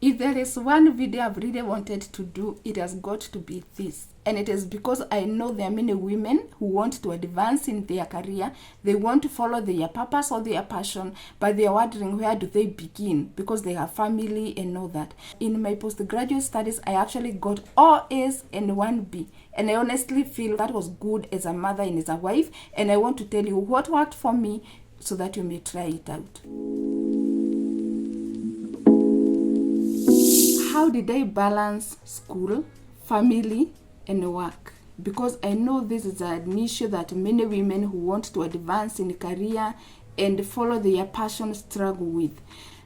If there is one video I've really wanted to do, it has got to be this. And it is because I know there are many women who want to advance in their career. They want to follow their purpose or their passion, but they are wondering where do they begin because they have family and all that. In my postgraduate studies, I actually got all A's and 1B. And I honestly feel that was good as a mother and as a wife. And I want to tell you what worked for me so that you may try it out. How did I balance school, family, and work? Because I know this is an issue that many women who want to advance in career and follow their passion struggle with.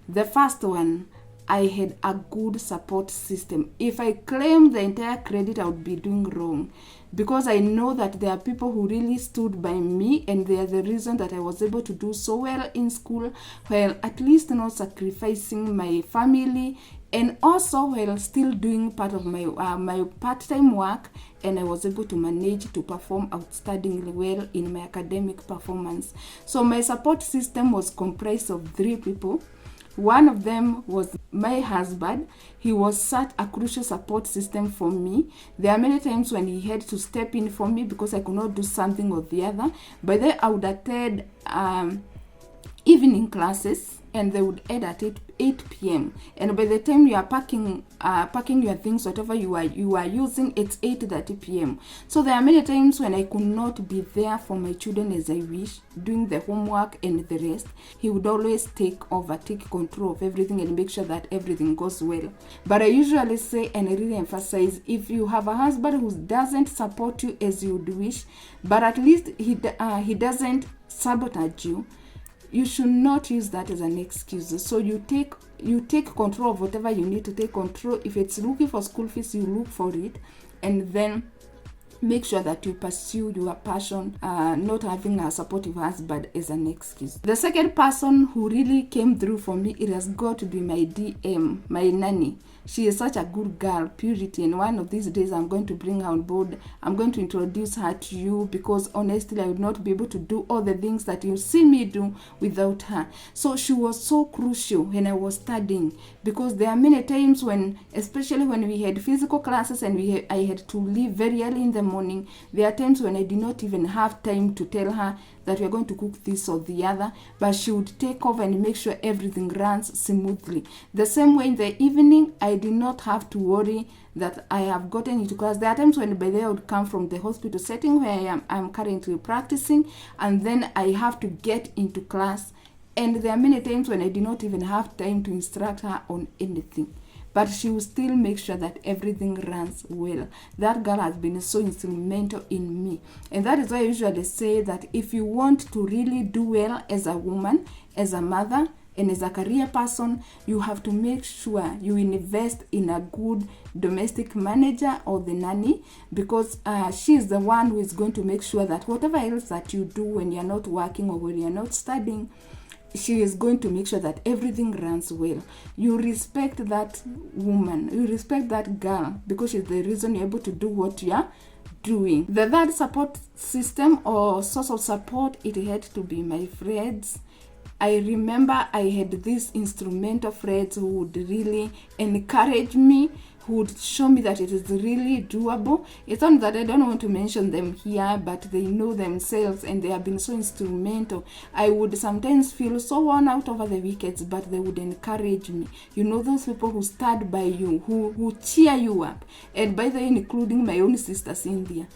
The first one, I had a good support system. If I claim the entire credit, I would be doing wrong. Because I know that there are people who really stood by me, and they are the reason that I was able to do so well in school, while at least not sacrificing my family, and also while still doing part of my part-time work, and I was able to manage to perform outstandingly well in my academic performance. So my support system was comprised of 3 people. One of them was my husband. He was such a crucial support system for me. There are many times when he had to step in for me because I could not do something or the other. But then I would attend evening classes, and they would end at 8 p.m. And by the time you are packing your things, whatever you are using, it's 8:30 p.m. So there are many times when I could not be there for my children as I wish, doing the homework and the rest. He would always take control of everything and make sure that everything goes well. But I usually say, and I really emphasize, if you have a husband who doesn't support you as you would wish, but at least he doesn't sabotage you, you should not use that as an excuse. So you take control of whatever you need to take control. If it's looking for school fees, you look for it, and then make sure that you pursue your passion, not having a supportive husband as an excuse. The second person who really came through for me, it has got to be my DM, my nanny. She is such a good girl, Purity, and one of these days I'm going to bring her on board. I'm going to introduce her to you because honestly I would not be able to do all the things that you see me do without her. So she was so crucial when I was studying, because there are many times when, especially when we had physical classes and I had to leave very early in the morning, there are times when I did not even have time to tell her that we are going to cook this or the other, but she would take over and make sure everything runs smoothly. The same way in the evening, I did not have to worry that I have gotten into class. There are times when by then I would come from the hospital setting where I'm currently practicing, and then I have to get into class. And there are many times when I did not even have time to instruct her on anything. But she will still make sure that everything runs well. That girl has been so instrumental in me. And that is why I usually say that if you want to really do well as a woman, as a mother, and as a career person, you have to make sure you invest in a good domestic manager or the nanny, because she is the one who is going to make sure that whatever else that you do when you're not working or when you're not studying, she is going to make sure that everything runs well. You respect that woman, you respect that girl, because she's the reason you're able to do what you are doing. The third support system or source of support, it had to be my friends. I remember I had these instrumental friends who would really encourage me, who would show me that it is really doable. It's not that I don't want to mention them here, but they know themselves and they have been so instrumental. I would sometimes feel so worn out over the weekends, but they would encourage me. You know, those people who stand by you, who cheer you up. And by the way, including my own sister Cynthia.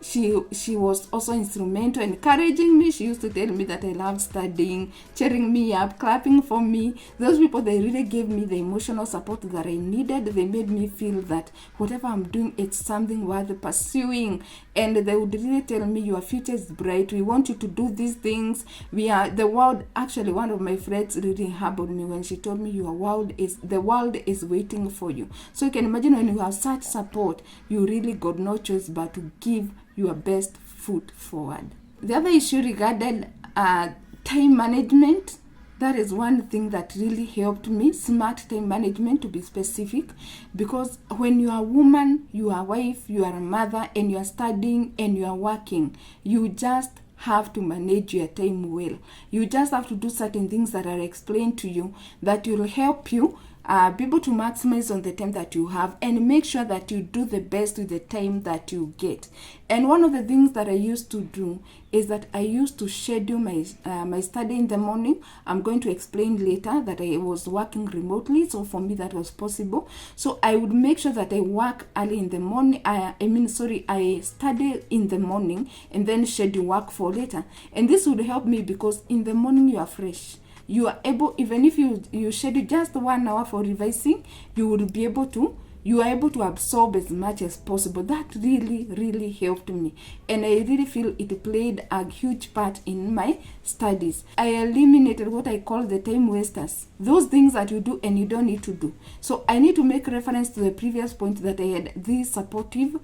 She was also instrumental, encouraging me. She used to tell me that I loved studying, cheering me up, clapping for me. Those people, they really gave me the emotional support that I needed. They made me feel that whatever I'm doing, it's something worth pursuing. And they would really tell me, your future is bright. We want you to do these things. The world, actually, one of my friends really humbled me when she told me, the world is waiting for you. So you can imagine when you have such support, you really got no choice but to give your best foot forward. The other issue regarded time management. That is one thing that really helped me, smart time management to be specific, because when you are a woman, you are a wife, you are a mother, and you are studying and you are working, you just have to manage your time well. You just have to do certain things that are explained to you that will help you be able to maximize on the time that you have and make sure that you do the best with the time that you get. And one of the things that I used to do is that I used to schedule my study in the morning. I'm going to explain later that I was working remotely, so for me that was possible. So I would make sure that I work early in the morning. I study in the morning and then schedule work for later. And this would help me because in the morning you are fresh. You are able, even if you schedule just 1 hour for revising, you are able to absorb as much as possible. That really helped me, and I really feel it played a huge part in my studies. I eliminated what I call the time wasters, those things that you do and you don't need to do. So I need to make reference to the previous point that I had this supportive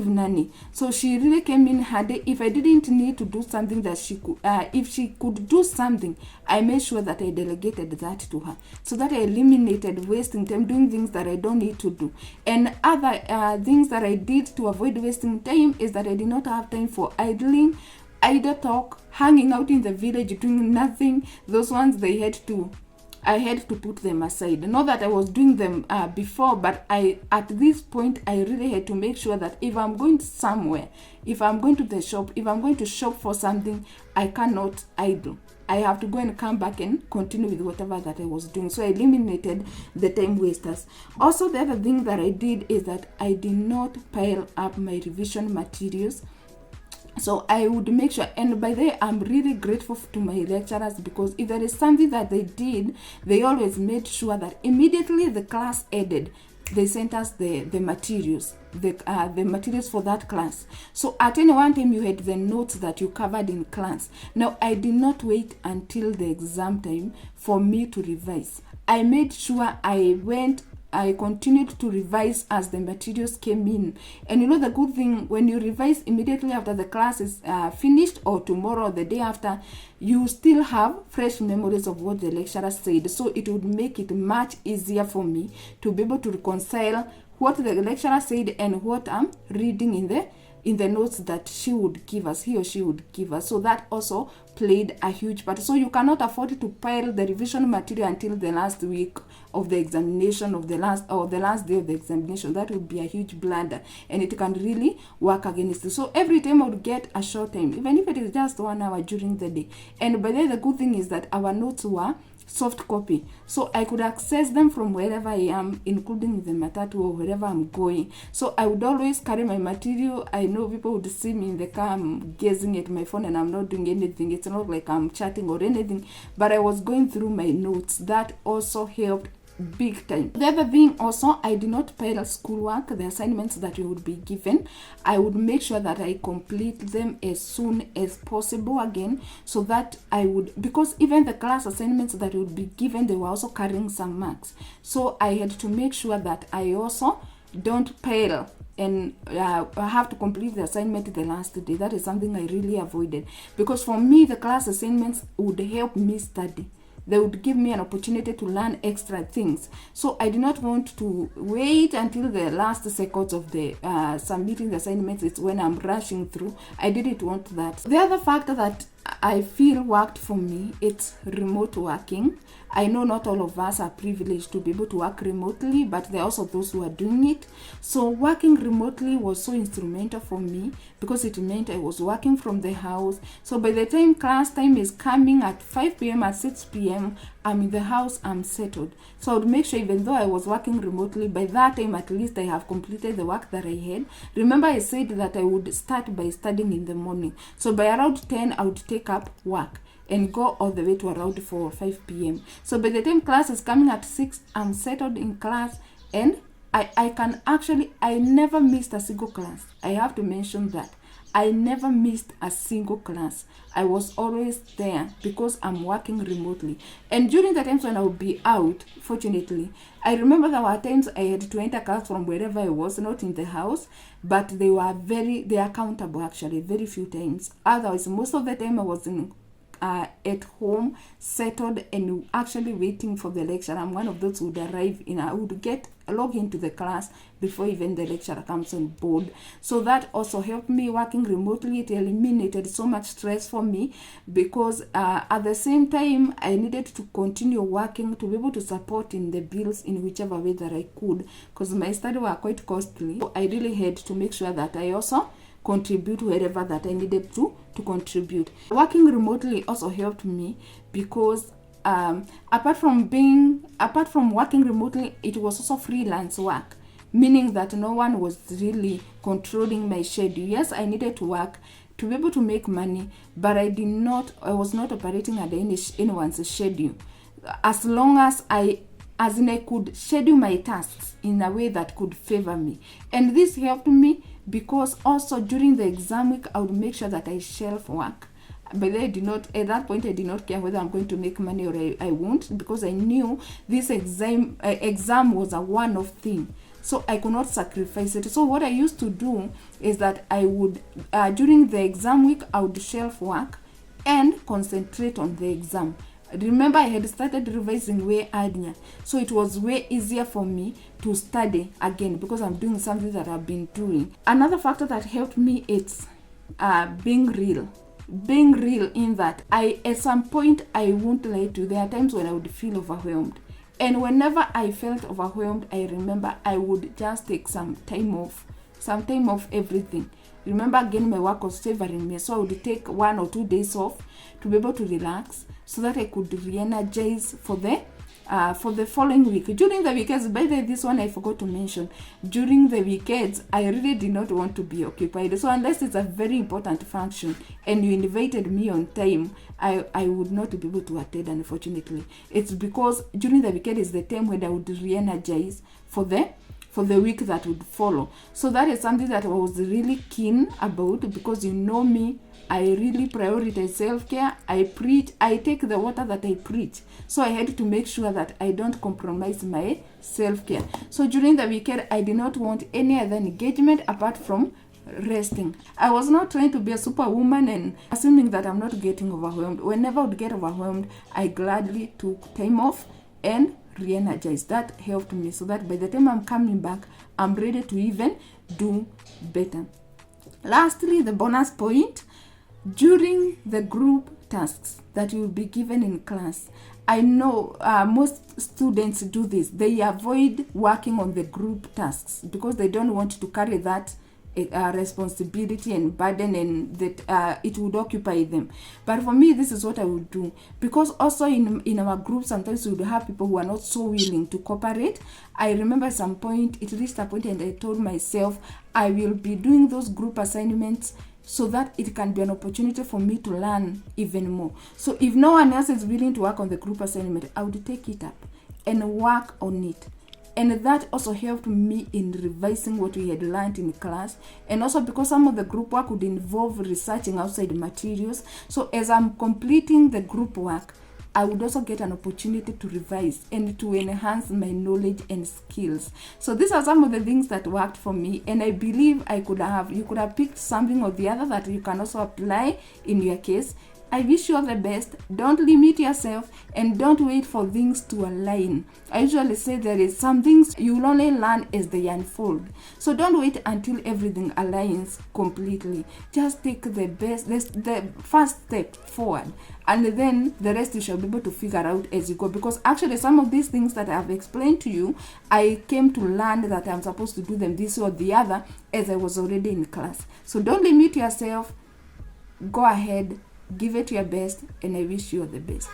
nanny. So she really came in handy. If I didn't need to do something that she could, if she could do something, I made sure that I delegated that to her, so that I eliminated wasting time doing things that I don't need to do. And other things that I did to avoid wasting time is that I did not have time for idle talk, hanging out in the village, doing nothing. Those ones I had to put them aside. Not that I was doing them before, but at this point I really had to make sure that if I'm going somewhere, if I'm going to the shop, if I'm going to shop for something, I cannot idle. I have to go and come back and continue with whatever that I was doing. So I eliminated the time wasters. Also, the other thing that I did is that I did not pile up my revision materials. So I would make sure, and by the way, I'm really grateful to my lecturers, because if there is something that they did, they always made sure that immediately the class ended, they sent us the materials, the materials for that class. So at any one time you had the notes that you covered in class. Now I did not wait until the exam time for me to revise. I made sure I continued to revise as the materials came in. And you know the good thing, when you revise immediately after the class is finished, or tomorrow or the day after, you still have fresh memories of what the lecturer said. So it would make it much easier for me to be able to reconcile what the lecturer said and what I'm reading in the notes that he or she would give us. So that also played a huge part. So you cannot afford to pile the revision material until the last week of the examination, the last day of the examination. That would be a huge blunder, and it can really work against you. So every time I would get a short time, even if it is just 1 hour during the day. And by the way, the good thing is that our notes were soft copy, so I could access them from wherever I am, including the matatu or wherever I'm going. So I would always carry my material. I know people would see me in the car, I'm gazing at my phone and I'm not doing anything. It's not like I'm chatting or anything, but I was going through my notes. That also helped big time. The other thing also, I did not pile schoolwork, the assignments that we would be given. I would make sure that I complete them as soon as possible again, so that I would, because even the class assignments that would be given, they were also carrying some marks. So I had to make sure that I also don't pile and I have to complete the assignment the last day. That is something I really avoided, because for me the class assignments would help me study. They would give me an opportunity to learn extra things. So I did not want to wait until the last seconds of the submitting the assignments. It's when I'm rushing through. I didn't want that. The other factor that I feel worked for me, it's remote working. I know not all of us are privileged to be able to work remotely, but there are also those who are doing it. So working remotely was so instrumental for me, because it meant I was working from the house. So by the time class time is coming at 5 p.m., at 6 p.m., I'm in the house, I'm settled. So I would make sure, even though I was working remotely, by that time at least I have completed the work that I had. Remember, I said that I would start by studying in the morning. So by around 10, I would take up work and go all the way to around 4 or 5 p.m. So by the time class is coming at 6, I'm settled in class, and I never missed a single class. I have to mention that. I never missed a single class. I was always there because I'm working remotely. And during the times when I would be out, fortunately, I remember there were times I had to enter class from wherever I was, not in the house, but they are countable actually, very few times. Otherwise, most of the time I was in at home, settled, and actually waiting for the lecture. I'm one of those who would arrive I would log into the class before even the lecturer comes on board. So that also helped me. Working remotely, it eliminated so much stress for me, because at the same time I needed to continue working to be able to support in the bills in whichever way that I could, because my study were quite costly. So I really had to make sure that I also contribute wherever that I needed to contribute. Working remotely also helped me because apart from working remotely, it was also freelance work, meaning that no one was really controlling my schedule. Yes, I needed to work to be able to make money, but I was not operating under anyone's schedule, as long as I could schedule my tasks in a way that could favor me. And this helped me because also during the exam week, I would make sure that I shelf work. But at that point, I did not care whether I'm going to make money or I won't, because I knew this exam was a one-off thing. So I could not sacrifice it. So what I used to do is that I would, during the exam week, I would shelf work and concentrate on the exam. Remember, I had started revising way earlier, so it was way easier for me to study again because I'm doing something that I've been doing. Another factor that helped me is being real in that at some point, I won't lie to you, there are times when I would feel overwhelmed. And whenever I felt overwhelmed, I remember I would just take some time off everything. Remember, again, my work was favoring me, so I would take 1 or 2 days off to be able to relax so that I could re-energize for the following week. During the weekends, by the way, this one I forgot to mention, during the weekends, I really did not want to be occupied. So unless it's a very important function and you invited me on time, I would not be able to attend, unfortunately. It's because during the weekend is the time when I would re-energize for the week that would follow. So that is something that I was really keen about, because you know me, I really prioritize self-care. I take the water that I preach. So I had to make sure that I don't compromise my self-care. So during the weekend, I did not want any other engagement apart from resting. I was not trying to be a superwoman and assuming that I'm not getting overwhelmed. Whenever I would get overwhelmed, I gladly took time off and re-energize. That helped me so that by the time I'm coming back, I'm ready to even do better. Lastly, the bonus point, during the group tasks that you will be given in class, I know most students do this. They avoid working on the group tasks because they don't want to carry that responsibility and burden, and that it would occupy them. But for me, this is what I would do, because also in our group sometimes we would have people who are not so willing to cooperate. I remember at some point it reached a point and I told myself I will be doing those group assignments so that it can be an opportunity for me to learn even more. So if no one else is willing to work on the group assignment, I would take it up and work on it. And that also helped me in revising what we had learned in class. And also because some of the group work would involve researching outside materials. So as I'm completing the group work, I would also get an opportunity to revise and to enhance my knowledge and skills. So these are some of the things that worked for me. And I believe you could have picked something or the other that you can also apply in your case. I wish you all the best. Don't limit yourself and don't wait for things to align. I usually say there is some things you will only learn as they unfold. So don't wait until everything aligns completely. Just take the first step forward, and then the rest you shall be able to figure out as you go. Because actually some of these things that I have explained to you, I came to learn that I'm supposed to do them this or the other as I was already in class. So don't limit yourself. Go ahead. Give it your best, and I wish you all the best.